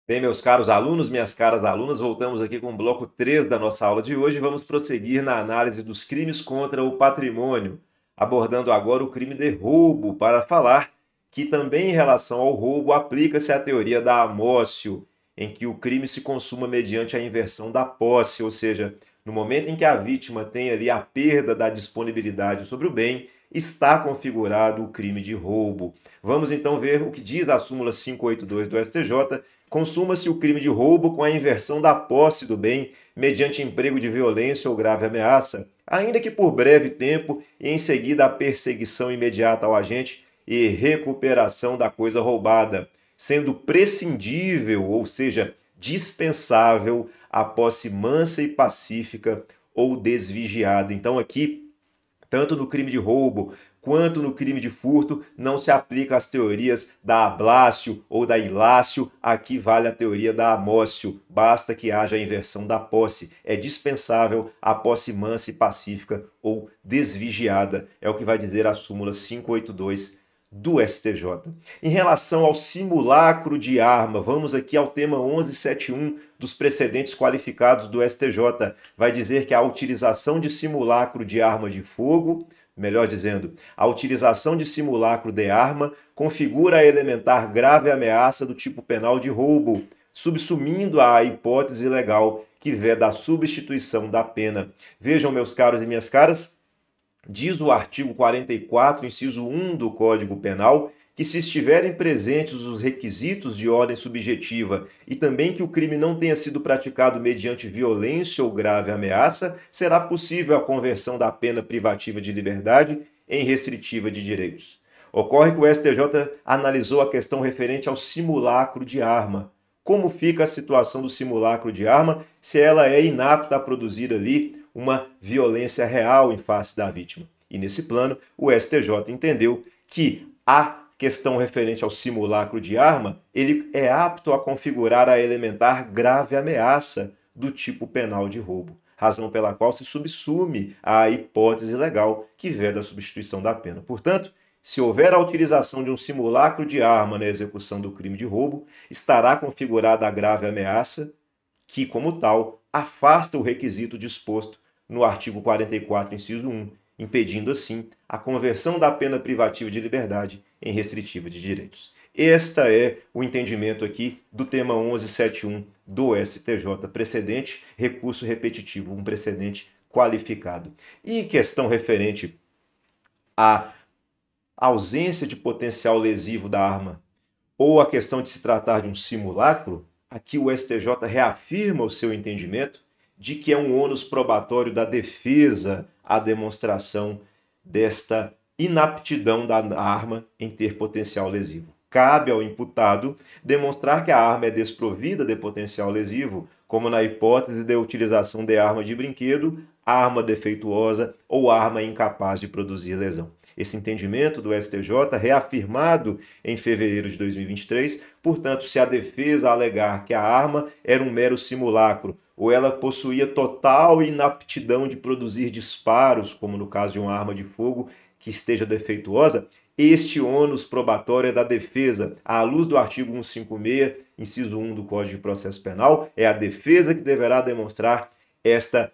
Bem, meus caros alunos, minhas caras alunas, voltamos aqui com o bloco 3 da nossa aula de hoje e vamos prosseguir na análise dos crimes contra o patrimônio, abordando agora o crime de roubo, para falar que também em relação ao roubo aplica-se a teoria da amócio, em que o crime se consuma mediante a inversão da posse, ou seja, no momento em que a vítima tem ali a perda da disponibilidade sobre o bem, está configurado o crime de roubo. Vamos então ver o que diz a súmula 582 do STJ. Consuma-se o crime de roubo com a inversão da posse do bem mediante emprego de violência ou grave ameaça, ainda que por breve tempo, e em seguida a perseguição imediata ao agente e recuperação da coisa roubada, sendo prescindível, ou seja, dispensável, a posse mansa e pacífica ou desvigiada. Então aqui, tanto no crime de roubo quanto no crime de furto, não se aplica as teorias da ablácio ou da ilácio, aqui vale a teoria da amócio, basta que haja a inversão da posse. É dispensável a posse mansa e pacífica ou desvigiada, é o que vai dizer a súmula 582 do STJ. Em relação ao simulacro de arma, vamos aqui ao tema 1171 dos precedentes qualificados do STJ. Vai dizer que a utilização de simulacro de arma de fogo, melhor dizendo, a utilização de simulacro de arma configura a elementar grave ameaça do tipo penal de roubo, subsumindo a hipótese legal que veda a substituição da pena. Vejam, meus caros e minhas caras, diz o artigo 44, inciso 1 do Código Penal, que se estiverem presentes os requisitos de ordem subjetiva e também que o crime não tenha sido praticado mediante violência ou grave ameaça, será possível a conversão da pena privativa de liberdade em restritiva de direitos. Ocorre que o STJ analisou a questão referente ao simulacro de arma. Como fica a situação do simulacro de arma se ela é inapta a produzir ali uma violência real em face da vítima? E nesse plano, o STJ entendeu que a questão referente ao simulacro de arma, ele é apto a configurar a elementar grave ameaça do tipo penal de roubo, razão pela qual se subsume a hipótese legal que veda a substituição da pena. Portanto, se houver a utilização de um simulacro de arma na execução do crime de roubo, estará configurada a grave ameaça que, como tal, afasta o requisito disposto no artigo 44, inciso 1, impedindo assim a conversão da pena privativa de liberdade em restritiva de direitos. Este é o entendimento aqui do tema 1171 do STJ, precedente, recurso repetitivo, um precedente qualificado. E questão referente à ausência de potencial lesivo da arma ou a questão de se tratar de um simulacro, aqui o STJ reafirma o seu entendimento de que é um ônus probatório da defesa a demonstração desta inaptidão da arma em ter potencial lesivo. Cabe ao imputado demonstrar que a arma é desprovida de potencial lesivo, como na hipótese de utilização de arma de brinquedo, arma defeituosa ou arma incapaz de produzir lesão. Esse entendimento do STJ, reafirmado em fevereiro de 2023, portanto, se a defesa alegar que a arma era um mero simulacro ou ela possuía total inaptidão de produzir disparos, como no caso de uma arma de fogo que esteja defeituosa, este ônus probatório é da defesa. À luz do artigo 156, inciso 1 do Código de Processo Penal, é a defesa que deverá demonstrar esta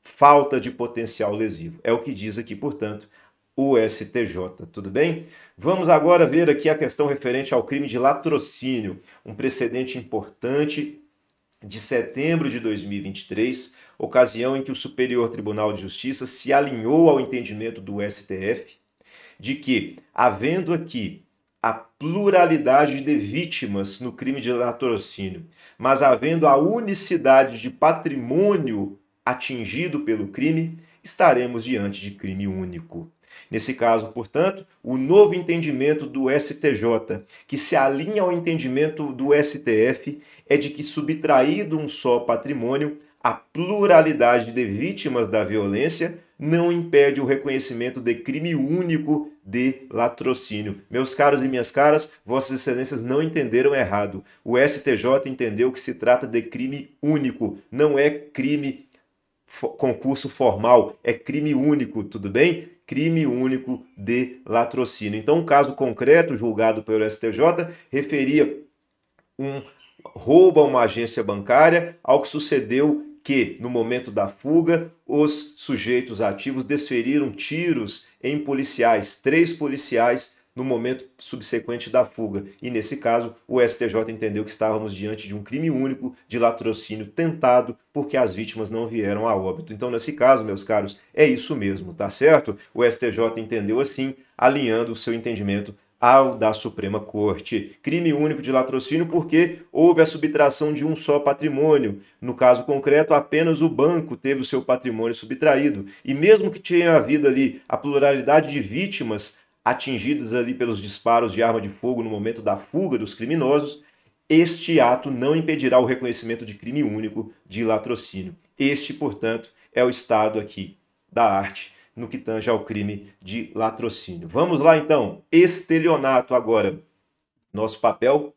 falta de potencial lesivo. É o que diz aqui, portanto, o STJ, tudo bem? Vamos agora ver aqui a questão referente ao crime de latrocínio, um precedente importante de setembro de 2023, ocasião em que o Superior Tribunal de Justiça se alinhou ao entendimento do STF de que, havendo aqui a pluralidade de vítimas no crime de latrocínio, mas havendo a unicidade de patrimônio atingido pelo crime, estaremos diante de crime único. Nesse caso, portanto, o novo entendimento do STJ, que se alinha ao entendimento do STF, é de que, subtraído um só patrimônio, a pluralidade de vítimas da violência não impede o reconhecimento de crime único de latrocínio. Meus caros e minhas caras, Vossas Excelências não entenderam errado. O STJ entendeu que se trata de crime único, não é crime concurso formal, é crime único, tudo bem? Crime único de latrocínio. Então, um caso concreto julgado pelo STJ referia rouba uma agência bancária, ao que sucedeu que, no momento da fuga, os sujeitos ativos desferiram tiros em policiais, 3 policiais, no momento subsequente da fuga. E nesse caso, o STJ entendeu que estávamos diante de um crime único de latrocínio tentado, porque as vítimas não vieram a óbito. Então, nesse caso, meus caros, é isso mesmo, tá certo? O STJ entendeu assim, alinhando o seu entendimento ao da Suprema Corte. Crime único de latrocínio porque houve a subtração de um só patrimônio. No caso concreto, apenas o banco teve o seu patrimônio subtraído. E mesmo que tenha havido ali a pluralidade de vítimas atingidas ali pelos disparos de arma de fogo no momento da fuga dos criminosos, este ato não impedirá o reconhecimento de crime único de latrocínio. Este, portanto, é o estado aqui da arte no que tange ao crime de latrocínio. Vamos lá, então. Estelionato agora. Nosso papel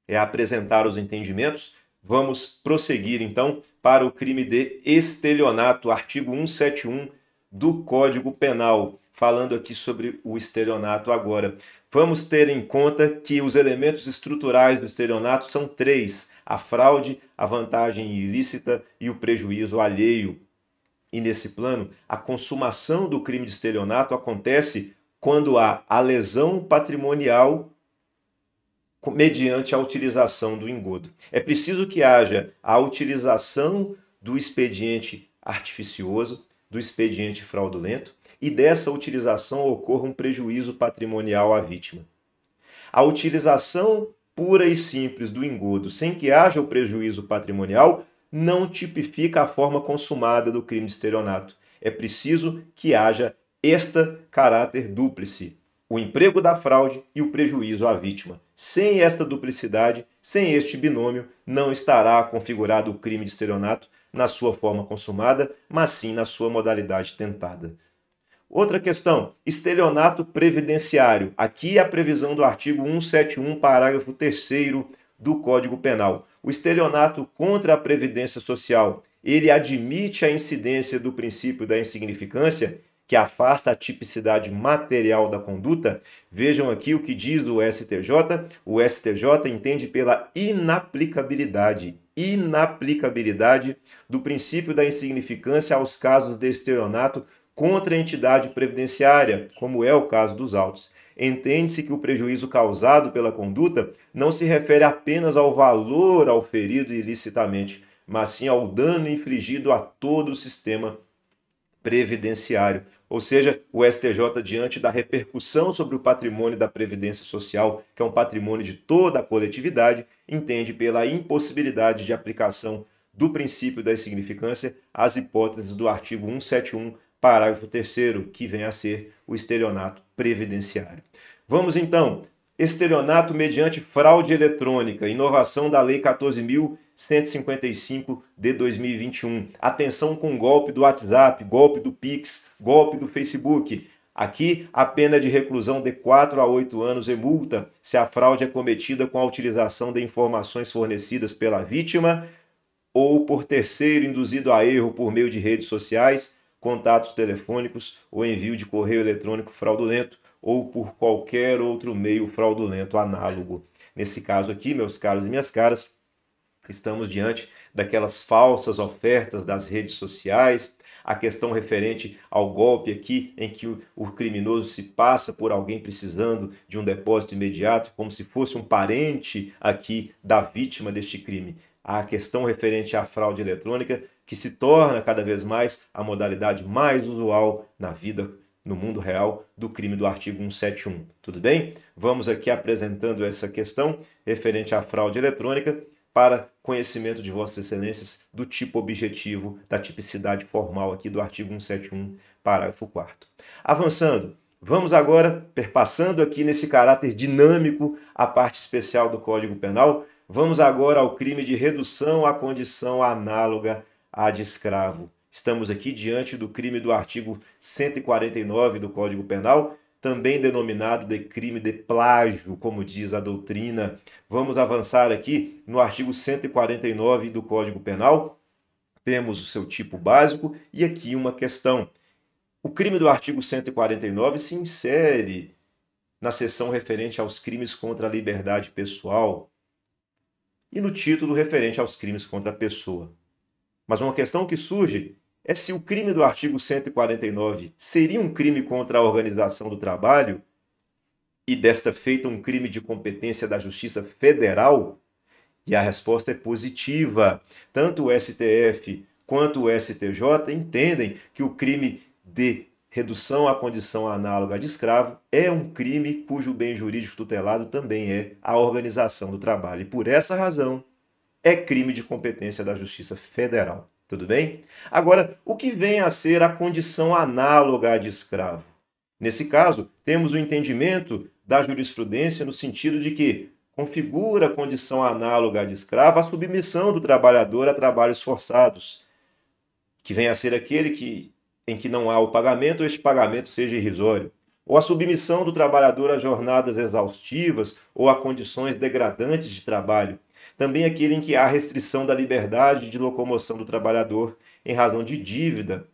é apresentar os entendimentos. Vamos prosseguir, então, para o crime de estelionato, artigo 171 do Código Penal. Falando aqui sobre o estelionato agora. Vamos ter em conta que os elementos estruturais do estelionato são 3. A fraude, a vantagem ilícita e o prejuízo alheio. E nesse plano, a consumação do crime de estelionato acontece quando há a lesão patrimonial mediante a utilização do engodo. É preciso que haja a utilização do expediente artificioso, do expediente fraudulento, e dessa utilização ocorra um prejuízo patrimonial à vítima. A utilização pura e simples do engodo, sem que haja o prejuízo patrimonial, não tipifica a forma consumada do crime de estelionato. É preciso que haja este caráter dúplice, o emprego da fraude e o prejuízo à vítima. Sem esta duplicidade, sem este binômio, não estará configurado o crime de estelionato na sua forma consumada, mas sim na sua modalidade tentada. Outra questão, estelionato previdenciário. Aqui é a previsão do artigo 171, parágrafo 3º do Código Penal. O estelionato contra a Previdência Social, ele admite a incidência do princípio da insignificância, que afasta a tipicidade material da conduta. Vejam aqui o que diz o STJ. O STJ entende pela inaplicabilidade do princípio da insignificância aos casos de estelionato contra a entidade previdenciária, como é o caso dos autos. Entende-se que o prejuízo causado pela conduta não se refere apenas ao valor auferido ilicitamente, mas sim ao dano infligido a todo o sistema previdenciário. Ou seja, o STJ, diante da repercussão sobre o patrimônio da Previdência Social, que é um patrimônio de toda a coletividade, entende pela impossibilidade de aplicação do princípio da insignificância às hipóteses do artigo 171, parágrafo 3º, que vem a ser o estelionato previdenciário. Vamos então, estelionato mediante fraude eletrônica, inovação da Lei 14.155 de 2021. Atenção com golpe do WhatsApp, golpe do Pix, golpe do Facebook. Aqui, a pena de reclusão de 4 a 8 anos e multa se a fraude é cometida com a utilização de informações fornecidas pela vítima ou por terceiro induzido a erro por meio de redes sociais, contatos telefônicos ou envio de correio eletrônico fraudulento ou por qualquer outro meio fraudulento análogo. Nesse caso aqui, meus caros e minhas caras, estamos diante daquelas falsas ofertas das redes sociais, a questão referente ao golpe aqui, em que o criminoso se passa por alguém precisando de um depósito imediato, como se fosse um parente aqui da vítima deste crime. A questão referente à fraude eletrônica, que se torna cada vez mais a modalidade mais usual na vida, no mundo real, do crime do artigo 171. Tudo bem? Vamos aqui apresentando essa questão referente à fraude eletrônica para conhecimento de Vossas Excelências do tipo objetivo, da tipicidade formal aqui do artigo 171, parágrafo 4º. Avançando, vamos agora, perpassando aqui nesse caráter dinâmico a parte especial do Código Penal, vamos agora ao crime de redução à condição análoga à de escravo. Estamos aqui diante do crime do artigo 149 do Código Penal, também denominado de crime de plágio, como diz a doutrina. Vamos avançar aqui no artigo 149 do Código Penal. Temos o seu tipo básico e aqui uma questão. O crime do artigo 149 se insere na seção referente aos crimes contra a liberdade pessoal. e no título referente aos crimes contra a pessoa. Mas uma questão que surge é se o crime do artigo 149 seria um crime contra a organização do trabalho e desta feita um crime de competência da Justiça Federal? E a resposta é positiva. Tanto o STF quanto o STJ entendem que o crime de redução à condição análoga de escravo é um crime cujo bem jurídico tutelado também é a organização do trabalho. E por essa razão é crime de competência da Justiça Federal. Tudo bem? Agora, o que vem a ser a condição análoga de escravo? Nesse caso, temos o entendimento da jurisprudência no sentido de que configura a condição análoga de escravo a submissão do trabalhador a trabalhos forçados, que vem a ser aquele em que não há o pagamento ou este pagamento seja irrisório, ou a submissão do trabalhador a jornadas exaustivas ou a condições degradantes de trabalho. Também aquele em que há restrição da liberdade de locomoção do trabalhador em razão de dívida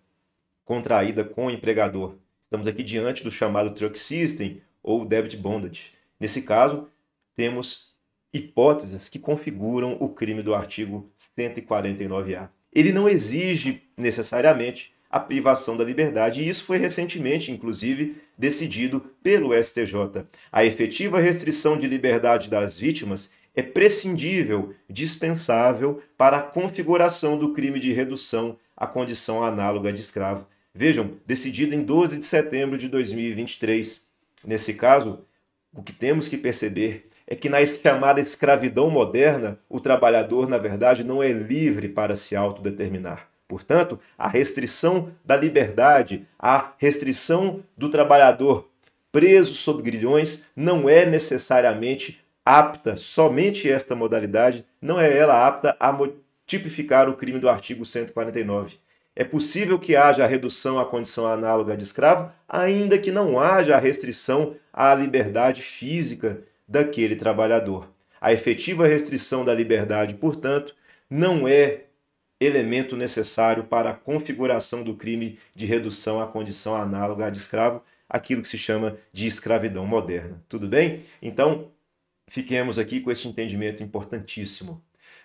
contraída com o empregador. Estamos aqui diante do chamado truck system ou debit bondage. Nesse caso, temos hipóteses que configuram o crime do artigo 149-A. Ele não exige necessariamente a privação da liberdade, e isso foi recentemente, inclusive, decidido pelo STJ. A efetiva restrição de liberdade das vítimas é prescindível, dispensável para a configuração do crime de redução à condição análoga de escravo. Vejam, decidido em 12 de setembro de 2023. Nesse caso, o que temos que perceber é que na chamada escravidão moderna, o trabalhador, na verdade, não é livre para se autodeterminar. Portanto, a restrição da liberdade, a restrição do trabalhador preso sob grilhões não é necessariamente apta, somente esta modalidade, não é ela apta a tipificar o crime do artigo 149. É possível que haja a redução à condição análoga de escravo, ainda que não haja a restrição à liberdade física daquele trabalhador. A efetiva restrição da liberdade, portanto, não é elemento necessário para a configuração do crime de redução à condição análoga de escravo, aquilo que se chama de escravidão moderna. Tudo bem? Então, fiquemos aqui com este entendimento importantíssimo.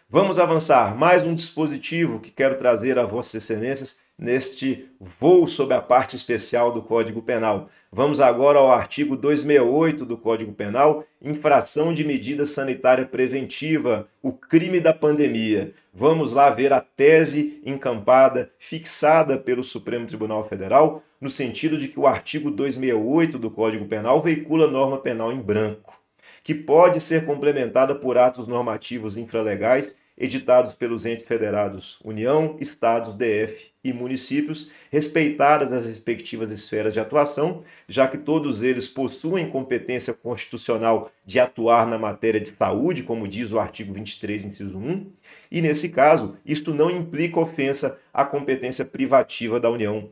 Vamos avançar. Mais um dispositivo que quero trazer a Vossas Excelências neste voo sobre a parte especial do Código Penal. Vamos agora ao artigo 268 do Código Penal, infração de medida sanitária preventiva, o crime da pandemia. Vamos lá ver a tese encampada, fixada pelo Supremo Tribunal Federal, no sentido de que o artigo 268 do Código Penal veicula norma penal em branco, que pode ser complementada por atos normativos infralegais editados pelos entes federados União, Estados, DF e municípios, respeitadas as respectivas esferas de atuação, já que todos eles possuem competência constitucional de atuar na matéria de saúde, como diz o artigo 23, inciso 1, e nesse caso, isto não implica ofensa à competência privativa da União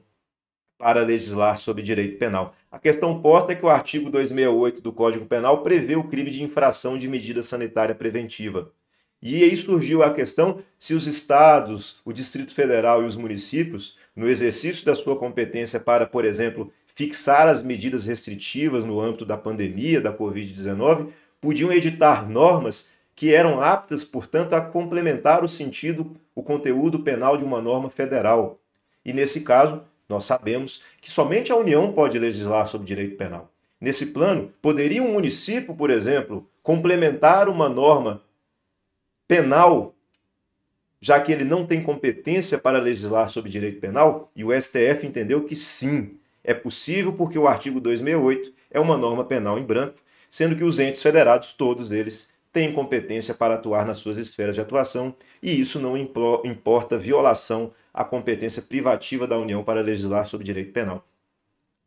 para legislar sobre direito penal. A questão posta é que o artigo 268 do Código Penal prevê o crime de infração de medida sanitária preventiva. E aí surgiu a questão se os estados, o Distrito Federal e os municípios, no exercício da sua competência para, por exemplo, fixar as medidas restritivas no âmbito da pandemia da Covid-19, podiam editar normas que eram aptas, portanto, a complementar o sentido, o conteúdo penal de uma norma federal. E nesse caso, nós sabemos que somente a União pode legislar sobre direito penal. Nesse plano, poderia um município, por exemplo, complementar uma norma penal, já que ele não tem competência para legislar sobre direito penal? E o STF entendeu que sim, é possível porque o artigo 268 é uma norma penal em branco, sendo que os entes federados, todos eles, têm competência para atuar nas suas esferas de atuação e isso não importa violação à competência privativa da União para legislar sobre direito penal.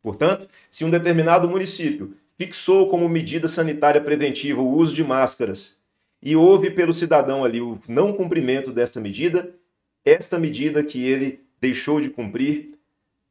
Portanto, se um determinado município fixou como medida sanitária preventiva o uso de máscaras e houve pelo cidadão ali o não cumprimento desta medida, esta medida que ele deixou de cumprir,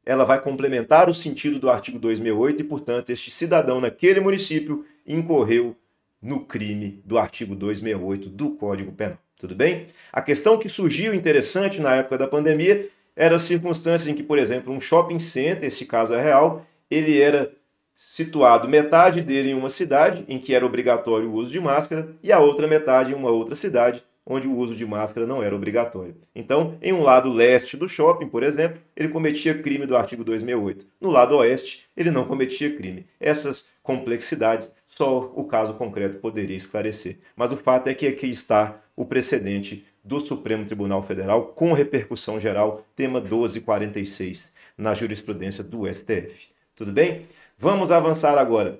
ela vai complementar o sentido do artigo 268 e, portanto, este cidadão naquele município incorreu no crime do artigo 268 do Código Penal. Tudo bem? A questão que surgiu interessante na época da pandemia era as circunstâncias em que, por exemplo, um shopping center, esse caso é real, ele era situado metade dele em uma cidade, em que era obrigatório o uso de máscara, e a outra metade em uma outra cidade, onde o uso de máscara não era obrigatório. Então, em um lado leste do shopping, por exemplo, ele cometia crime do artigo 268. No lado oeste, ele não cometia crime. Essas complexidades só o caso concreto poderia esclarecer. Mas o fato é que aqui está o precedente do Supremo Tribunal Federal com repercussão geral, tema 1246, na jurisprudência do STF. Tudo bem? Vamos avançar agora.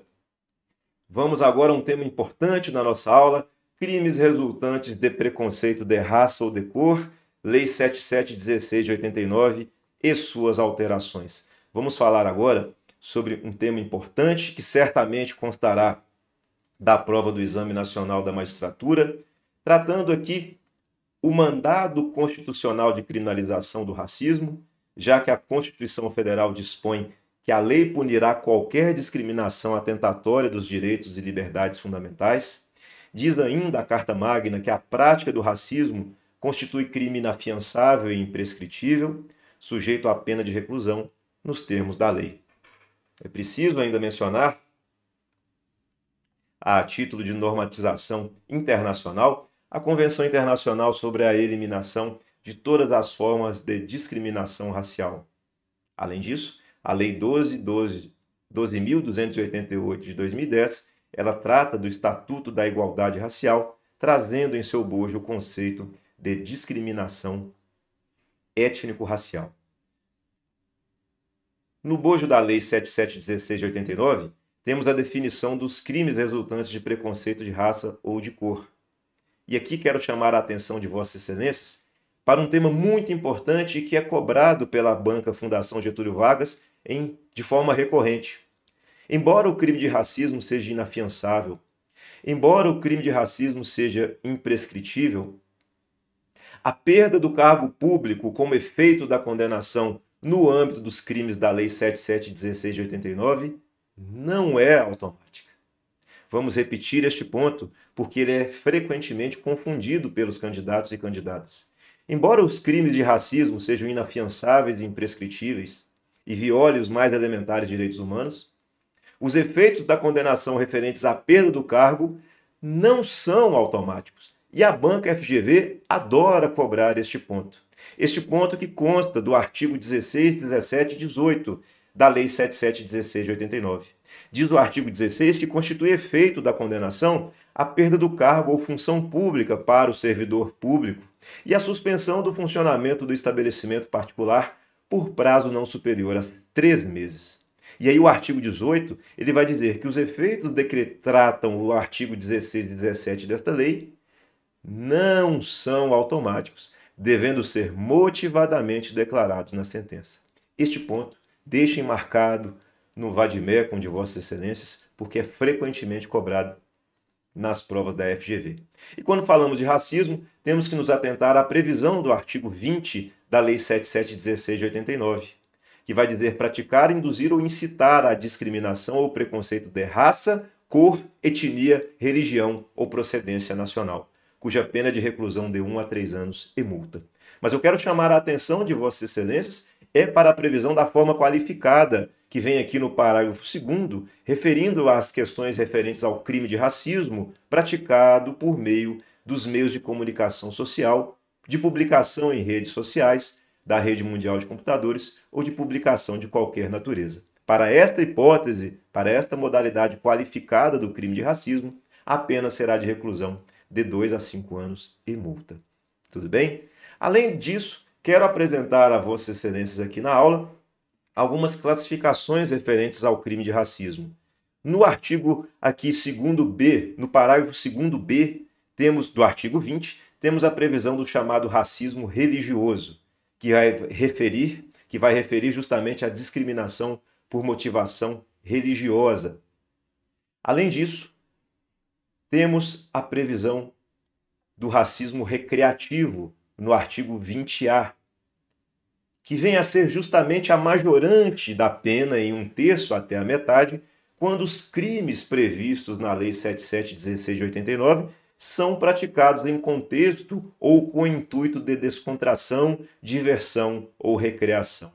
Vamos agora a um tema importante na nossa aula, crimes resultantes de preconceito de raça ou de cor, Lei 7716 de 89 e suas alterações. Vamos falar agora sobre um tema importante que certamente constará da prova do Exame Nacional da Magistratura, tratando aqui o mandado constitucional de criminalização do racismo, já que a Constituição Federal dispõe que a lei punirá qualquer discriminação atentatória dos direitos e liberdades fundamentais. Diz ainda a Carta Magna que a prática do racismo constitui crime inafiançável e imprescritível, sujeito à pena de reclusão nos termos da lei. É preciso ainda mencionar, a título de normatização internacional, a Convenção Internacional sobre a Eliminação de todas as formas de discriminação racial. Além disso, a Lei 12.288 de 2010, ela trata do Estatuto da Igualdade Racial, trazendo em seu bojo o conceito de discriminação étnico-racial. No bojo da Lei 7716 de 89, temos a definição dos crimes resultantes de preconceito de raça ou de cor. E aqui quero chamar a atenção de Vossas Excelências para um tema muito importante que é cobrado pela Banca Fundação Getúlio Vargas de forma recorrente. Embora o crime de racismo seja inafiançável, embora o crime de racismo seja imprescritível, a perda do cargo público como efeito da condenação no âmbito dos crimes da Lei 7716 de 89 não é automática. Vamos repetir este ponto porque ele é frequentemente confundido pelos candidatos e candidatas. Embora os crimes de racismo sejam inafiançáveis e imprescritíveis e violem os mais elementares direitos humanos, os efeitos da condenação referentes à perda do cargo não são automáticos. E a banca FGV adora cobrar este ponto. Este ponto que consta do artigo 16, 17 e 18 da Lei 7716 de 89. Diz o artigo 16 que constitui efeito da condenação a perda do cargo ou função pública para o servidor público e a suspensão do funcionamento do estabelecimento particular por prazo não superior a 3 meses. E aí o artigo 18 ele vai dizer que os efeitos de que tratam o artigo 16 e 17 desta lei não são automáticos, devendo ser motivadamente declarados na sentença. Este ponto deixem marcado no vade-mecum de Vossas Excelências, porque é frequentemente cobrado nas provas da FGV. E quando falamos de racismo, temos que nos atentar à previsão do artigo 20 da Lei 7716 de 89, que vai dizer praticar, induzir ou incitar a discriminação ou preconceito de raça, cor, etnia, religião ou procedência nacional, cuja pena de reclusão de 1 a 3 anos e multa. Mas eu quero chamar a atenção de Vossas Excelências para a previsão da forma qualificada, que vem aqui no parágrafo 2º, referindo às questões referentes ao crime de racismo praticado por meio dos meios de comunicação social, de publicação em redes sociais, da rede mundial de computadores ou de publicação de qualquer natureza. Para esta hipótese, para esta modalidade qualificada do crime de racismo, a pena será de reclusão de 2 a 5 anos e multa. Tudo bem? Além disso, quero apresentar a Vossas Excelências aqui na aula algumas classificações referentes ao crime de racismo. No artigo aqui 2º-B, no parágrafo 2º-B, do artigo 20, temos a previsão do chamado racismo religioso, que vai referir justamente à discriminação por motivação religiosa. Além disso, temos a previsão do racismo recreativo, no artigo 20A, que vem a ser justamente a majorante da pena em 1/3 até a metade, quando os crimes previstos na Lei 7716 de 89 são praticados em contexto ou com o intuito de descontração, diversão ou recreação.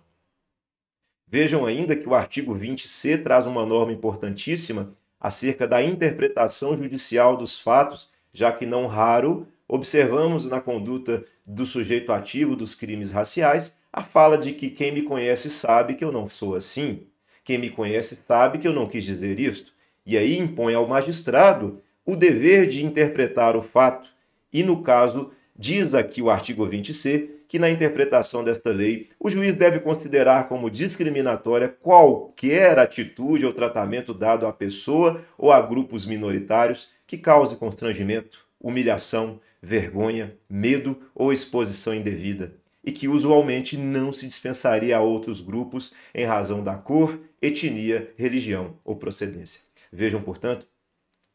Vejam ainda que o artigo 20C traz uma norma importantíssima acerca da interpretação judicial dos fatos, já que não raro observamos na conduta do sujeito ativo dos crimes raciais a fala de que quem me conhece sabe que eu não sou assim, quem me conhece sabe que eu não quis dizer isto, e aí impõe ao magistrado o dever de interpretar o fato, e no caso, diz aqui o artigo 20C, que na interpretação desta lei, o juiz deve considerar como discriminatória qualquer atitude ou tratamento dado à pessoa ou a grupos minoritários que cause constrangimento, humilhação, vergonha, medo ou exposição indevida, e que usualmente não se dispensaria a outros grupos em razão da cor, etnia, religião ou procedência. Vejam, portanto,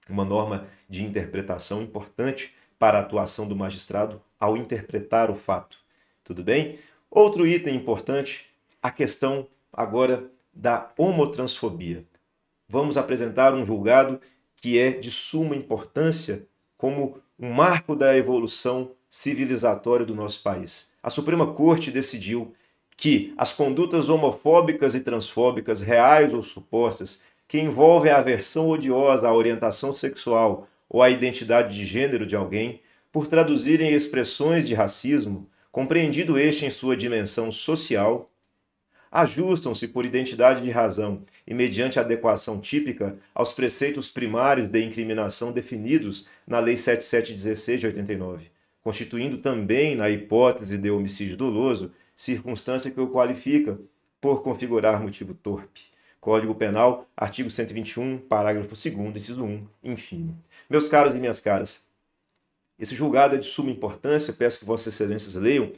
uma norma de interpretação importante para a atuação do magistrado ao interpretar o fato. Tudo bem? Outro item importante, a questão agora da homotransfobia. Vamos apresentar um julgado que é de suma importância como um marco da evolução civilizatória do nosso país. A Suprema Corte decidiu que as condutas homofóbicas e transfóbicas, reais ou supostas, que envolvem a aversão odiosa à orientação sexual ou à identidade de gênero de alguém, por traduzirem expressões de racismo, compreendido este em sua dimensão social, ajustam-se por identidade de razão e mediante adequação típica aos preceitos primários de incriminação definidos na Lei 7716 de 89, constituindo também, na hipótese de homicídio doloso, circunstância que o qualifica por configurar motivo torpe. Código Penal, artigo 121, parágrafo 2º, inciso 1, enfim. Meus caros e minhas caras, esse julgado é de suma importância, peço que Vossas Excelências leiam,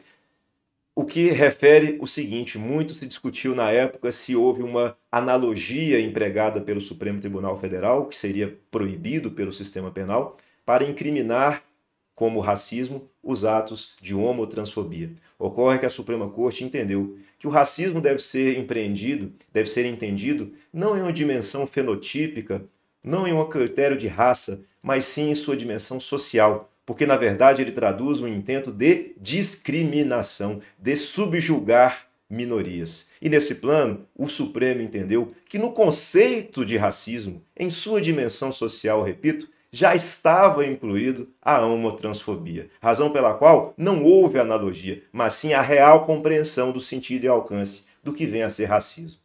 o que refere o seguinte: muito se discutiu na época se houve uma analogia empregada pelo Supremo Tribunal Federal, que seria proibido pelo sistema penal, para incriminar como racismo os atos de homotransfobia. Ocorre que a Suprema Corte entendeu que o racismo deve ser entendido não em uma dimensão fenotípica, não em um critério de raça, mas sim em sua dimensão social, porque na verdade ele traduz um intento de discriminação, de subjugar minorias. E nesse plano, o Supremo entendeu que no conceito de racismo, em sua dimensão social, repito, já estava incluído a homotransfobia, razão pela qual não houve analogia, mas sim a real compreensão do sentido e alcance do que vem a ser racismo.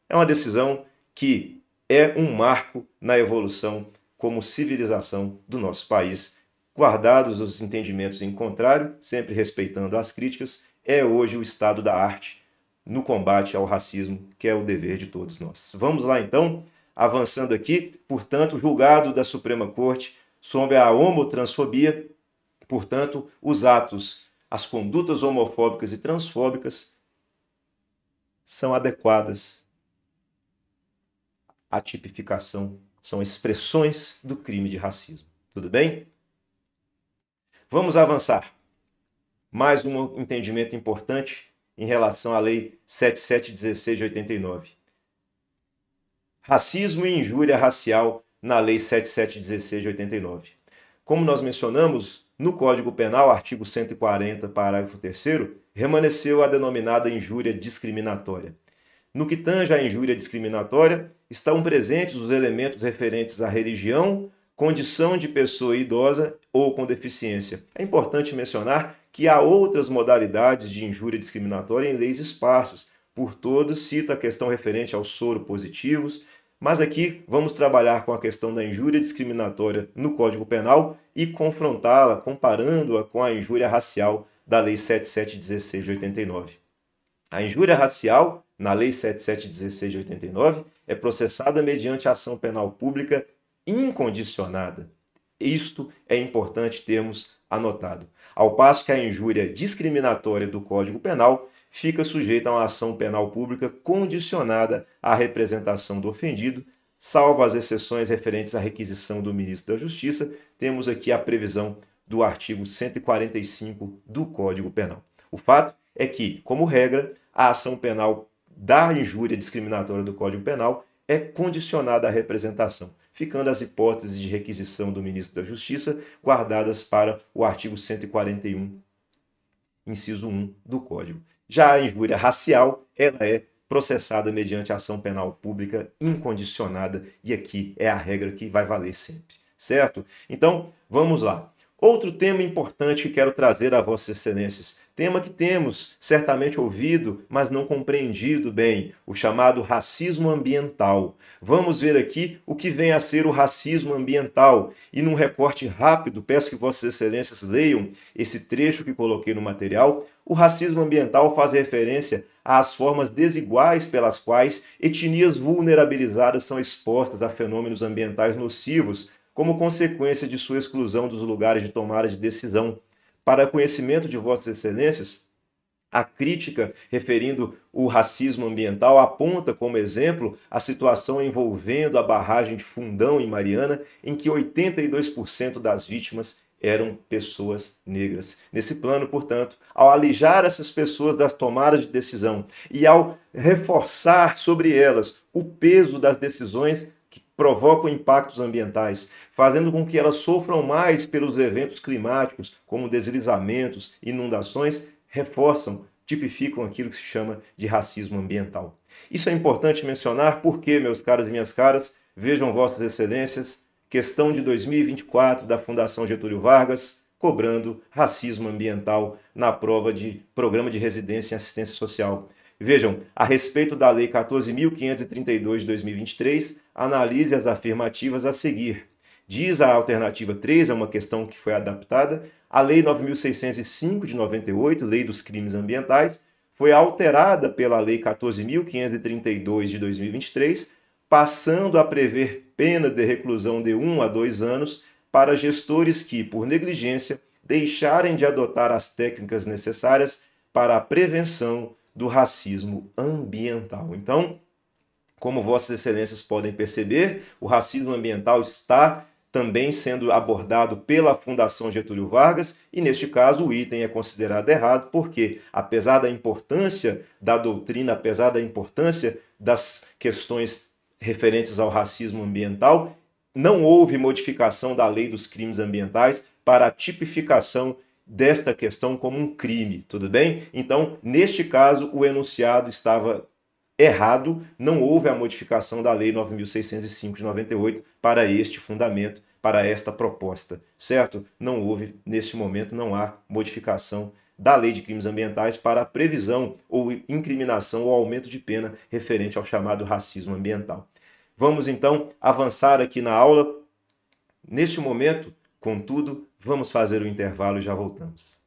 É uma decisão que é um marco na evolução como civilização do nosso país. Guardados os entendimentos em contrário, sempre respeitando as críticas, é hoje o estado da arte no combate ao racismo, que é o dever de todos nós. Vamos lá então, avançando aqui, portanto, julgado da Suprema Corte sobre a homotransfobia, portanto, os atos, as condutas homofóbicas e transfóbicas são adequadas à tipificação, são expressões do crime de racismo. Tudo bem? Vamos avançar. Mais um entendimento importante em relação à Lei 7716 de 89. Racismo e injúria racial na Lei 7716 de 89. Como nós mencionamos, no Código Penal, artigo 140, parágrafo 3º, remanesceu a denominada injúria discriminatória. No que tange à injúria discriminatória, estão presentes os elementos referentes à religião, condição de pessoa idosa ou com deficiência. É importante mencionar que há outras modalidades de injúria discriminatória em leis esparsas. Por todos, cito a questão referente aos soropositivos, mas aqui vamos trabalhar com a questão da injúria discriminatória no Código Penal e confrontá-la, comparando-a com a injúria racial da Lei 7716 de 89. A injúria racial, na Lei 7716 de 89, é processada mediante ação penal pública incondicionada. Isto é importante termos anotado. Ao passo que a injúria discriminatória do Código Penal fica sujeita a uma ação penal pública condicionada à representação do ofendido, salvo as exceções referentes à requisição do ministro da Justiça. Temos aqui a previsão do artigo 145 do Código Penal. O fato é que, como regra, a ação penal da injúria discriminatória do Código Penal é condicionada à representação, ficando as hipóteses de requisição do ministro da Justiça guardadas para o artigo 141, inciso 1 do Código. Já a injúria racial, ela é processada mediante ação penal pública incondicionada, e aqui é a regra que vai valer sempre, certo? Então, vamos lá. Outro tema importante que quero trazer a Vossas Excelências, tema que temos certamente ouvido, mas não compreendido bem, o chamado racismo ambiental. Vamos ver aqui o que vem a ser o racismo ambiental. E num recorte rápido, peço que Vossas Excelências leiam esse trecho que coloquei no material. O racismo ambiental faz referência às formas desiguais pelas quais etnias vulnerabilizadas são expostas a fenômenos ambientais nocivos, como consequência de sua exclusão dos lugares de tomada de decisão. Para conhecimento de Vossas Excelências, a crítica referindo o racismo ambiental aponta como exemplo a situação envolvendo a barragem de Fundão, em Mariana, em que 82% das vítimas eram pessoas negras. Nesse plano, portanto, ao alijar essas pessoas das tomadas de decisão e ao reforçar sobre elas o peso das decisões que provocam impactos ambientais, fazendo com que elas sofram mais pelos eventos climáticos, como deslizamentos, inundações, reforçam, tipificam aquilo que se chama de racismo ambiental. Isso é importante mencionar porque, meus caros e minhas caras, vejam Vossas Excelências, questão de 2024 da Fundação Getúlio Vargas, cobrando racismo ambiental na prova de Programa de Residência em Assistência Social. Vejam, a respeito da Lei 14.532 de 2023, analise as afirmativas a seguir. Diz a alternativa 3, é uma questão que foi adaptada, a Lei 9.605 de 98, Lei dos Crimes Ambientais, foi alterada pela Lei 14.532 de 2023, passando a prever pena de reclusão de 1 a 2 anos para gestores que, por negligência, deixarem de adotar as técnicas necessárias para a prevenção do racismo ambiental. Então, como Vossas Excelências podem perceber, o racismo ambiental está também sendo abordado pela Fundação Getúlio Vargas e, neste caso, o item é considerado errado porque, apesar da importância da doutrina, apesar da importância das questões referentes ao racismo ambiental, não houve modificação da Lei dos Crimes Ambientais para a tipificação desta questão como um crime, tudo bem? Então, neste caso, o enunciado estava errado, não houve a modificação da Lei 9.605 de 98 para este fundamento, para esta proposta, certo? Não houve, neste momento, não há modificação da Lei de Crimes Ambientais para a previsão ou incriminação ou aumento de pena referente ao chamado racismo ambiental. Vamos, então, avançar aqui na aula. Neste momento, contudo, vamos fazer o intervalo e já voltamos.